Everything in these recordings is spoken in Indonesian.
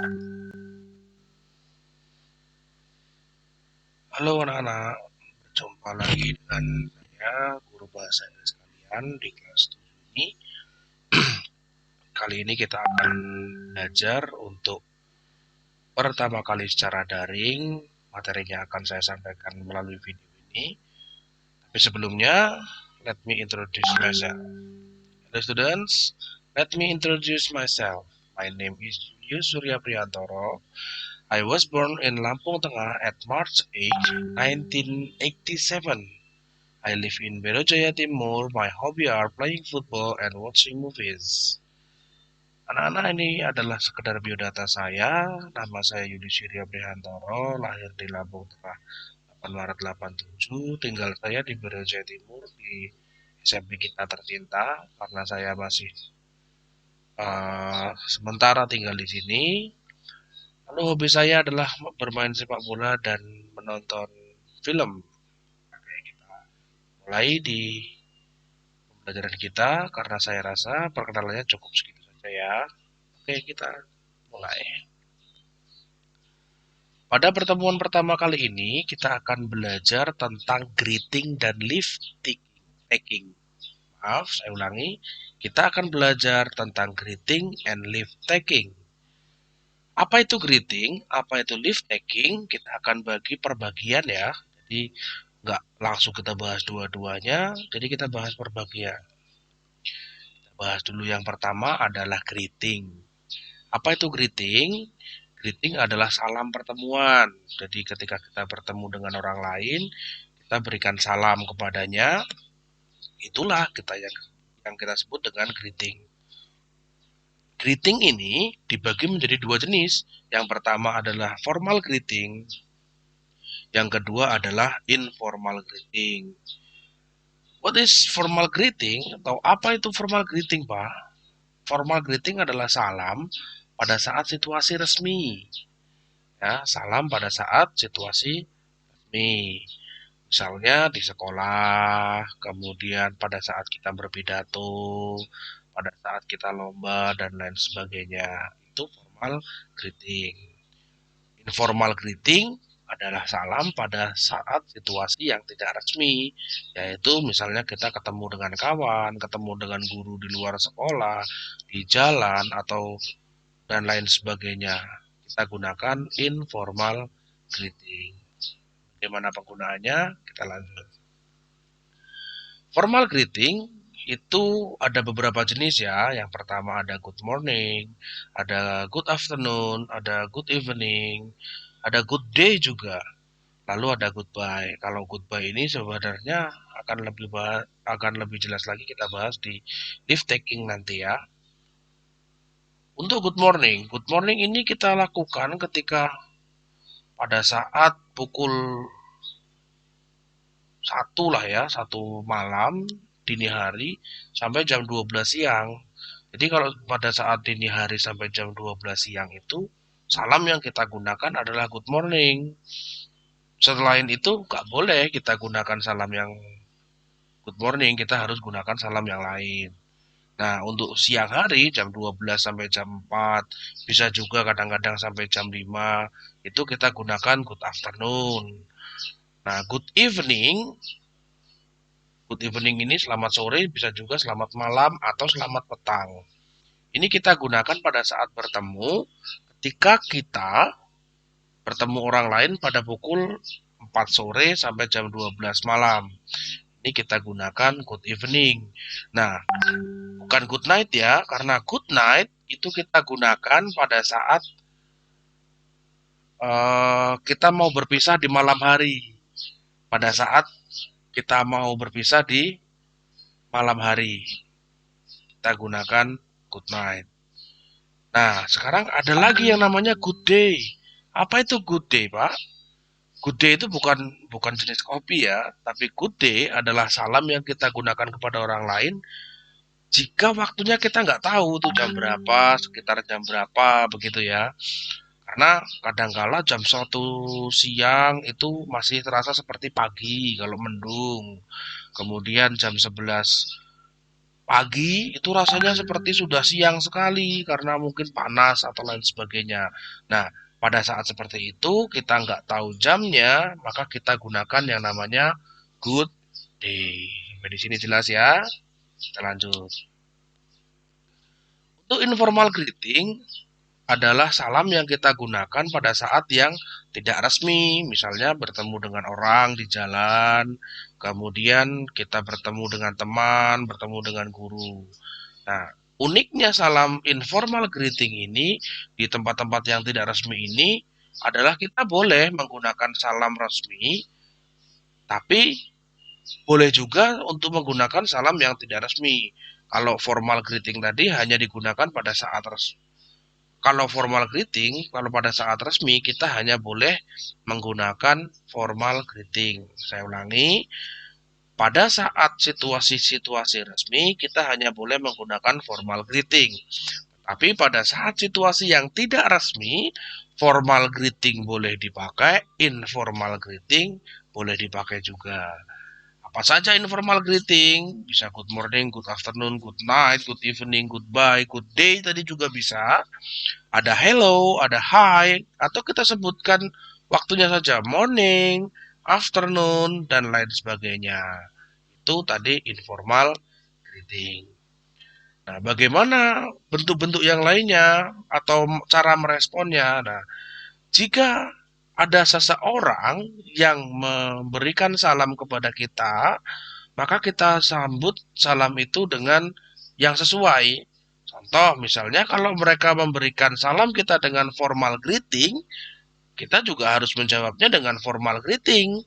Halo anak-anak, berjumpa lagi dengan saya, guru bahasa Inggris kalian di kelas 7 ini. Kali ini kita akan belajar untuk pertama kali secara daring. Materinya akan saya sampaikan melalui video ini. Tapi sebelumnya, let me introduce myself. Hello students, let me introduce myself. My name is Julius Surya Priyantoro. I was born in Lampung Tengah at March 8, 1987. I live in Berojaya Timur. My hobby are playing football and watching movies. Anak-anak, ini adalah sekedar biodata saya. Nama saya Yudi Surya Prihantoro, lahir di Lampung Tengah 8 Maret 87. Tinggal saya di Berojaya Timur di SMP Kita Tercinta karena saya masih sementara tinggal di sini. Lalu hobi saya adalah bermain sepak bola dan menonton film. Oke, kita mulai di pembelajaran kita karena saya rasa perkenalannya cukup segitu saja ya. Oke, kita mulai. Pada pertemuan pertama kali ini kita akan belajar tentang greeting dan leave taking. Maaf, saya ulangi. Kita akan belajar tentang greeting and leave taking. Apa itu greeting? Apa itu leave taking? Kita akan bagi perbagian ya. Jadi nggak langsung kita bahas dua-duanya. Jadi kita bahas perbagian. Bahas dulu yang pertama adalah greeting. Apa itu greeting? Greeting adalah salam pertemuan. Jadi ketika kita bertemu dengan orang lain, kita berikan salam kepadanya. Itulah kita yang kita sebut dengan greeting. Greeting ini dibagi menjadi dua jenis. Yang pertama adalah formal greeting. Yang kedua adalah informal greeting. What is formal greeting? Atau apa itu formal greeting, Pak? Formal greeting adalah salam pada saat situasi resmi. Ya, salam pada saat situasi resmi. Misalnya di sekolah, kemudian pada saat kita berpidato, pada saat kita lomba dan lain sebagainya. Itu formal greeting. Informal greeting adalah salam pada saat situasi yang tidak resmi, yaitu misalnya kita ketemu dengan kawan, ketemu dengan guru di luar sekolah, di jalan, atau dan lain sebagainya. Kita gunakan informal greeting. Bagaimana penggunaannya? Kita lanjut. Formal greeting itu ada beberapa jenis ya. Yang pertama ada good morning, ada good afternoon, ada good evening, ada good day juga. Lalu ada goodbye. Kalau goodbye ini sebenarnya akan lebih jelas lagi kita bahas di leave taking nanti ya. Untuk good morning ini kita lakukan ketika pada saat pukul 1 lah ya, 1 malam dini hari sampai jam 12 siang. Jadi kalau pada saat dini hari sampai jam 12 siang itu salam yang kita gunakan adalah good morning. Selain itu nggak boleh kita gunakan salam yang good morning, kita harus gunakan salam yang lain. Nah, untuk siang hari jam 12 sampai jam 4, bisa juga kadang-kadang sampai jam 5, itu kita gunakan good afternoon. Nah, good evening ini selamat sore, bisa juga selamat malam atau selamat petang. Ini kita gunakan pada saat bertemu ketika kita bertemu orang lain pada pukul 4 sore sampai jam 12 malam. Ini kita gunakan good evening. Nah, bukan good night ya, karena good night itu kita gunakan pada saat kita mau berpisah di malam hari. Pada saat kita mau berpisah di malam hari, kita gunakan good night. Nah, sekarang ada lagi yang namanya good day. Apa itu good day, Pak? Good day itu bukan jenis kopi ya, tapi good day adalah salam yang kita gunakan kepada orang lain jika waktunya kita nggak tahu tuh jam berapa, sekitar jam berapa, begitu ya. Karena kadangkala jam 1 siang itu masih terasa seperti pagi kalau mendung. Kemudian jam 11 pagi itu rasanya seperti sudah siang sekali karena mungkin panas atau lain sebagainya. Nah, pada saat seperti itu kita nggak tahu jamnya, maka kita gunakan yang namanya good day. Sampai di sini jelas ya? Kita lanjut. Untuk informal greeting adalah salam yang kita gunakan pada saat yang tidak resmi, misalnya bertemu dengan orang di jalan, kemudian kita bertemu dengan teman, bertemu dengan guru. Nah, uniknya salam informal greeting ini di tempat-tempat yang tidak resmi ini adalah kita boleh menggunakan salam resmi, tapi boleh juga untuk menggunakan salam yang tidak resmi. Kalau formal greeting tadi hanya digunakan pada saat resmi. Kalau formal greeting, kalau pada saat resmi kita hanya boleh menggunakan formal greeting. Saya ulangi, pada saat situasi-situasi resmi kita hanya boleh menggunakan formal greeting. Tapi pada saat situasi yang tidak resmi, formal greeting boleh dipakai, informal greeting boleh dipakai juga. Apa saja informal greeting? Bisa good morning, good afternoon, good night, good evening, goodbye, good day tadi juga bisa. Ada hello, ada hi, atau kita sebutkan waktunya saja, morning, afternoon, dan lain sebagainya. Itu tadi informal greeting. Nah, bagaimana bentuk-bentuk yang lainnya atau cara meresponnya? Nah, jika ada seseorang yang memberikan salam kepada kita, maka kita sambut salam itu dengan yang sesuai. Contoh, misalnya kalau mereka memberikan salam kita dengan formal greeting, kita juga harus menjawabnya dengan formal greeting.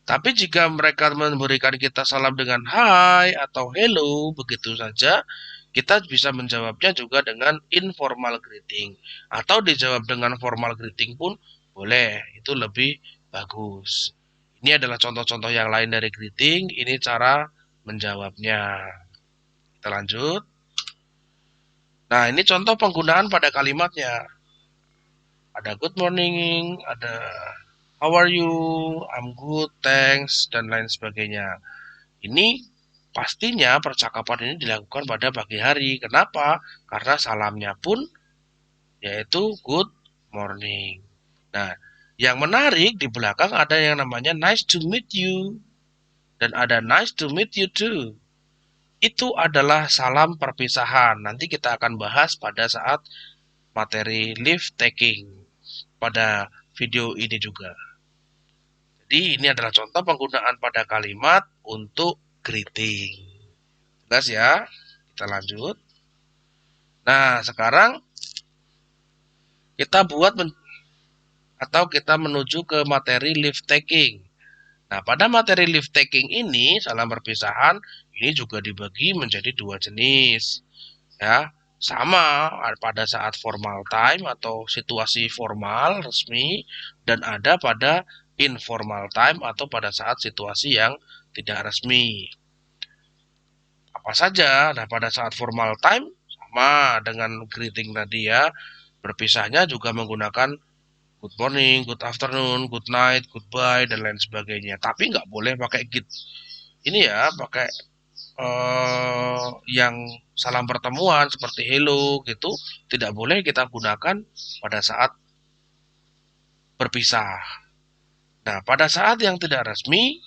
Tapi jika mereka memberikan kita salam dengan hai atau hello, begitu saja, kita bisa menjawabnya juga dengan informal greeting. Atau dijawab dengan formal greeting pun boleh, itu lebih bagus. Ini adalah contoh-contoh yang lain dari greeting, ini cara menjawabnya. Kita lanjut. Nah, ini contoh penggunaan pada kalimatnya. Ada good morning, ada how are you, I'm good, thanks, dan lain sebagainya. Ini pastinya percakapan ini dilakukan pada pagi hari. Kenapa? Karena salamnya pun yaitu good morning. Nah, yang menarik di belakang ada yang namanya nice to meet you dan ada nice to meet you too. Itu adalah salam perpisahan. Nanti kita akan bahas pada saat materi leave taking pada video ini juga. Jadi ini adalah contoh penggunaan pada kalimat untuk greeting. Jelas ya? Kita lanjut. Nah, sekarang kita buat atau kita menuju ke materi leave taking. Nah, pada materi leave taking ini, salam perpisahan ini juga dibagi menjadi dua jenis. Ya, sama pada saat formal time atau situasi formal resmi dan ada pada informal time atau pada saat situasi yang tidak resmi. Apa saja? Nah, pada saat formal time sama dengan greeting tadi ya. Berpisahnya juga menggunakan good morning, good afternoon, good night, goodbye dan lain sebagainya. Tapi nggak boleh pakai git. Ini ya, pakai yang salam pertemuan seperti hello gitu tidak boleh kita gunakan pada saat berpisah. Nah, pada saat yang tidak resmi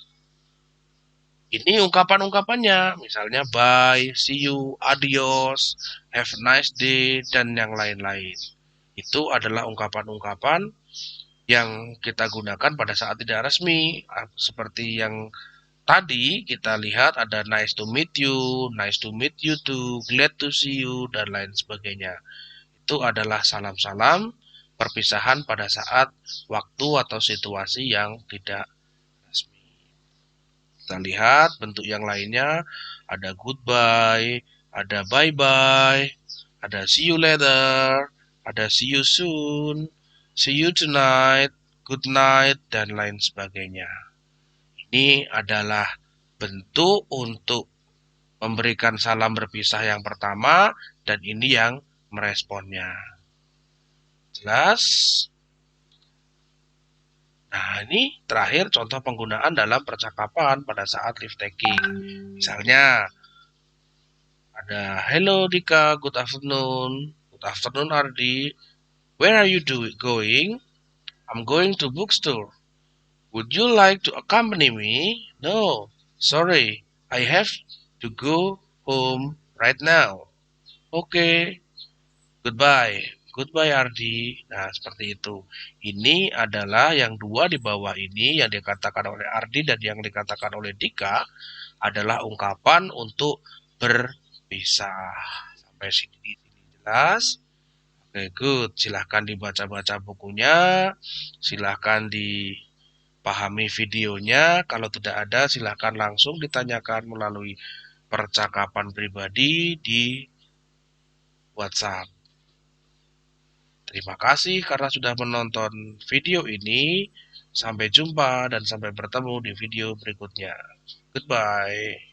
ini ungkapan-ungkapannya, misalnya bye, see you, adios, have a nice day dan yang lain-lain. Itu adalah ungkapan-ungkapan yang kita gunakan pada saat tidak resmi, seperti yang tadi kita lihat ada nice to meet you too, glad to see you, dan lain sebagainya. Itu adalah salam-salam perpisahan pada saat waktu atau situasi yang tidak resmi. Kita lihat bentuk yang lainnya, ada goodbye, ada bye-bye, ada see you later, ada see you soon, see you tonight, good night, dan lain sebagainya. Ini adalah bentuk untuk memberikan salam berpisah yang pertama dan ini yang meresponnya. Jelas? Nah, ini terakhir contoh penggunaan dalam percakapan pada saat live taking. Misalnya, Ada hello Dika, good afternoon. Good afternoon Ardi. Where are you going? I'm going to bookstore. Would you like to accompany me? No, sorry, I have to go home right now. Okay, goodbye. Goodbye Ardi. Nah, seperti itu. Ini adalah yang dua di bawah ini yang dikatakan oleh Ardi dan yang dikatakan oleh Dika adalah ungkapan untuk berpisah. Sampai sini jelas. Oke, good. Silahkan dibaca-baca bukunya. Silahkan dipahami videonya. Kalau tidak ada, silahkan langsung ditanyakan melalui percakapan pribadi di WhatsApp. Terima kasih karena sudah menonton video ini. Sampai jumpa dan sampai bertemu di video berikutnya. Goodbye.